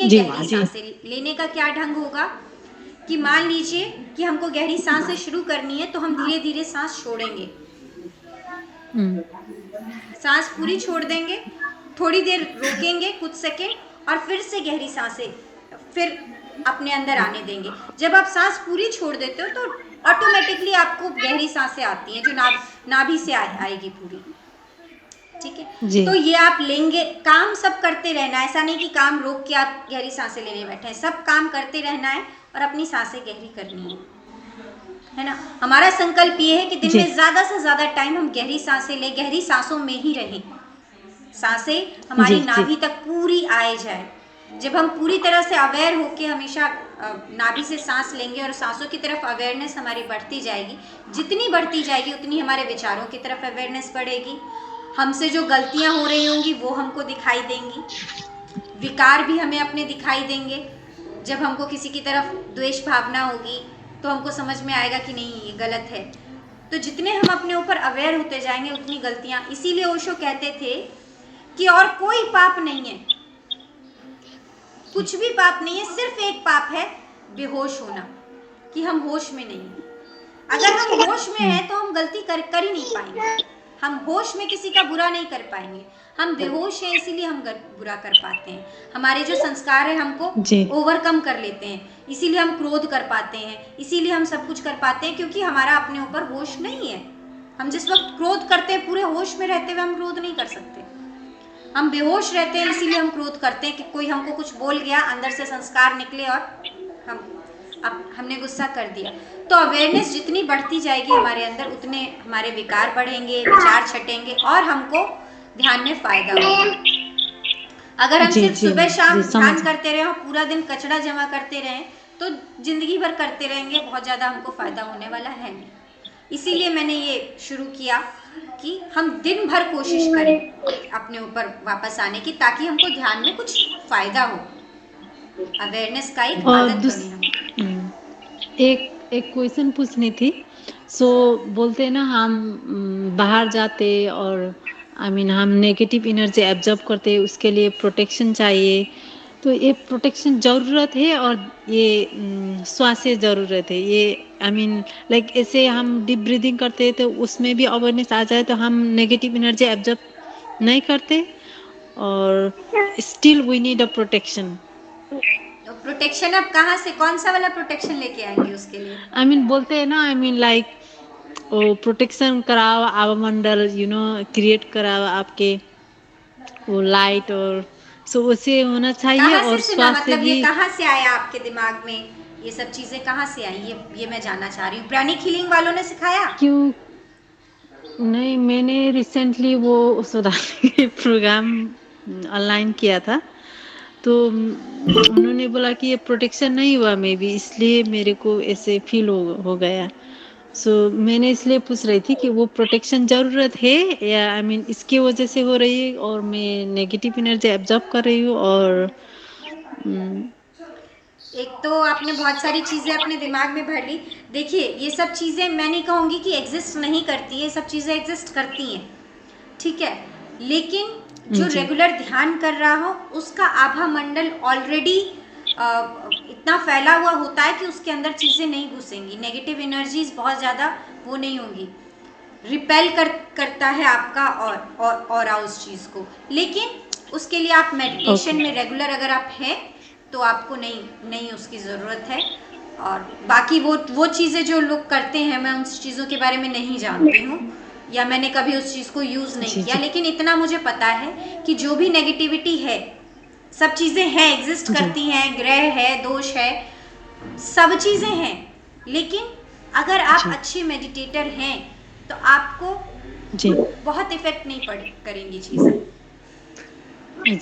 गहरी जी। सांसें लेने का क्या ढंग होगा कि मान लीजिए कि हमको गहरी सांसें शुरू करनी है तो हम धीरे धीरे सांस छोड़ेंगे, सांस पूरी छोड़ देंगे, थोड़ी देर रोकेंगे कुछ सेकंड और फिर से गहरी सांसें फिर अपने अंदर आने देंगे। जब आप सांस पूरी छोड़ देते हो तो ऑटोमेटिकली आपको गहरी सांसें आती हैं जो नाभि से आएगी पूरी। ठीक है, जी। तो ये आप लेंगे, काम सब करते रहना है, ऐसा नहीं कि काम रोक के आप गहरी सांसें लेने बैठे हैं, सब काम करते रहना है और अपनी सांसें गहरी करनी है ना। हमारा संकल्प ये है कि दिन जी। में ज्यादा से ज्यादा टाइम हम गहरी सांसें लें, गहरी सांसों में ही रहें, सांसें जी। हमारी जी। नाभि तक पूरी आए जाए। जब हम पूरी तरह से अवेयर होके हमेशा नाभि से सांस लेंगे और सांसों की तरफ अवेयरनेस हमारी बढ़ती जाएगी, जितनी बढ़ती जाएगी उतनी हमारे विचारों की तरफ अवेयरनेस बढ़ेगी, हमसे जो गलतियां हो रही होंगी वो हमको दिखाई देंगी, विकार भी हमें अपने दिखाई देंगे। जब हमको किसी की तरफ द्वेष भावना होगी तो हमको समझ में आएगा कि नहीं ये गलत है। तो जितने हम अपने ऊपर अवेयर होते जाएंगे उतनी गलतियां, इसीलिए ओशो कहते थे कि और कोई पाप नहीं है, कुछ भी पाप नहीं है, सिर्फ एक पाप है बेहोश होना, कि हम होश में नहीं हैं। अगर हम होश में हैं तो हम गलती कर ही नहीं पाएंगे, हम होश में किसी का बुरा नहीं कर पाएंगे, हम बेहोश हैं इसीलिए हम बुरा कर पाते हैं। हमारे जो संस्कार है हमको जी। ओवरकम कर लेते हैं, इसीलिए हम क्रोध कर पाते हैं, इसीलिए हम सब कुछ कर पाते हैं, क्योंकि हमारा अपने ऊपर होश नहीं है। हम जिस वक्त क्रोध करते हैं पूरे होश में रहते हुए हम क्रोध नहीं कर सकते, हम बेहोश रहते हैं इसीलिए हम क्रोध करते हैं कि कोई हमको कुछ बोल गया, अंदर से संस्कार निकले और हमने गुस्सा कर दिया। तो अवेयरनेस जितनी बढ़ती जाएगी हमारे अंदर उतने हमारे विकार बढ़ेंगे, विचार छटेंगे और हमको ध्यान में फायदा होगा। अगर हम जी। सिर्फ जी सुबह शाम जी, समझ। ध्यान करते रहे और पूरा दिन कचरा जमा करते रहें तो जिंदगी भर करते रहेंगे, बहुत ज़्यादा हमको फायदा होने वाला है नहीं। इसीलिए मैंने ये शुरू किया कि हम दिन भर कोशिश करें अपने ऊपर वापस आने की, ताकि हमको ध्यान में कुछ फायदा हो, अवेयरनेस का एक और आदत बने हम। एक एक क्वेश्चन पूछनी थी। सो बोलते हैं ना हम बाहर जाते और हम नेगेटिव एनर्जी एब्जॉर्ब करते हैं, उसके लिए प्रोटेक्शन चाहिए। तो ये प्रोटेक्शन ज़रूरत है और ये श्वास से ज़रूरत है। ये लाइक ऐसे हम डीप ब्रीदिंग करते हैं तो उसमें भी अवेयरनेस आ जाए तो हम नेगेटिव एनर्जी एब्जॉर्ब नहीं करते और still we need a protection. तो प्रोटेक्शन अब कहाँ से, कौन सा वाला प्रोटेक्शन लेके आएंगे उसके लिए? बोलते हैं ना लाइक वो प्रोटेक्शन कराओ आवामंडल क्रिएट कराओ आपके वो लाइट और सो उसे होना चाहिए कहाँ से और सुना, स्वास्थ्य मतलब ये भी। कहाँ से आया आपके दिमाग में, ये सब चीजें कहाँ से आई, ये मैं जानना चाह रही हूँ। प्राणिक हीलिंग वालों ने सिखाया? क्यों नहीं, मैंने रिसेंटली वो सुधारने के प्रोग्राम ऑनलाइन किया था तो उन्होंने बोला कि ये प्रोटेक्शन नहीं हुआ मे बी, इसलिए मेरे को ऐसे फील हो गया। सो मैंने इसलिए पूछ रही थी कि वो प्रोटेक्शन ज़रूरत है या इसकी वजह से हो रही है और मैं नेगेटिव एनर्जी एब्जॉर्ब कर रही हूँ और एक तो आपने बहुत सारी चीज़ें अपने दिमाग में भर ली। देखिए ये सब चीज़ें मैं नहीं कहूँगी कि एग्जिस्ट नहीं करती है, ये सब चीज़ें एग्जिस्ट करती हैं, ठीक है, लेकिन जो जी। रेगुलर ध्यान कर रहा हो उसका आभा मंडल ऑलरेडी इतना फैला हुआ होता है कि उसके अंदर चीज़ें नहीं घुसेंगी, नेगेटिव एनर्जीज बहुत ज़्यादा वो नहीं होंगी, रिपेल करता है आपका और उस चीज़ को। लेकिन उसके लिए आप मेडिटेशन में रेगुलर अगर आप हैं तो आपको नहीं उसकी ज़रूरत है। और बाकी वो चीज़ें जो लोग करते हैं मैं उन चीज़ों के बारे में नहीं जानती हूँ या मैंने कभी उस चीज़ को यूज़ नहीं जी। किया, जी। लेकिन इतना मुझे पता है कि जो भी नेगेटिविटी है, सब चीज़ें हैं, एग्जिस्ट जी। करती हैं, ग्रह है, दोष है, सब चीज़ें हैं, लेकिन अगर आप जी। अच्छे मेडिटेटर हैं तो आपको जी। बहुत इफेक्ट नहीं करेंगी चीज़ें। जी।